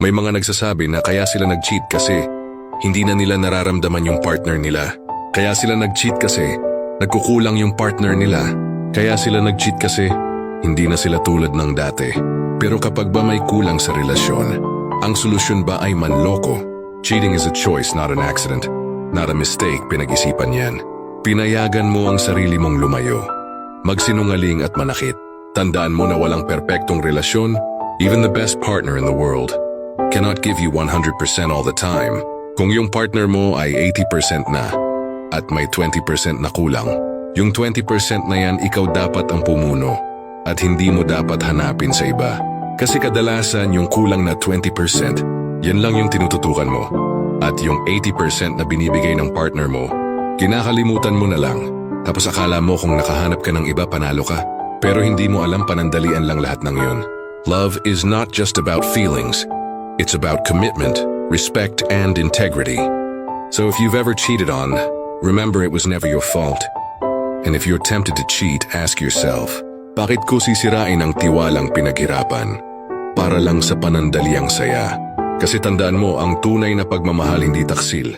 May mga nagsasabi na kaya sila nag-cheat kasi hindi na nila nararamdaman yung partner nila. Kaya sila nag-cheat kasi nagkukulang yung partner nila. Kaya sila nag-cheat kasi hindi na sila tulad ng dati. Pero kapag ba may kulang sa relasyon, ang solusyon ba ay manloko? Cheating is a choice, not an accident. Not a mistake, pinag-isipan yan. Pinayagan mo ang sarili mong lumayo. Magsinungaling at manakit. Tandaan mo na walang perpektong relasyon, even the best partner in the world cannot give you 100% all the time. Kung yung partner mo ay 80% na at may 20% na kulang, yung 20% na yan ikaw dapat ang pumuno at hindi mo dapat hanapin sa iba. Kasi kadalasan yung kulang na 20%, yan lang yung tinututukan mo. At yung 80% na binibigay ng partner mo, kinakalimutan mo na lang. Tapos akala mo kung nakahanap ka ng iba panalo ka. Pero hindi mo alam panandalian lang lahat ng yun. Love is not just about feelings. It's about commitment, respect, and integrity. So if you've ever cheated on, remember it was never your fault. And if you're tempted to cheat, ask yourself, bakit ko sisirain ang tiwalang pinaghirapan? Para lang sa panandaliang saya. Kasi tandaan mo, ang tunay na pagmamahal hindi taksil.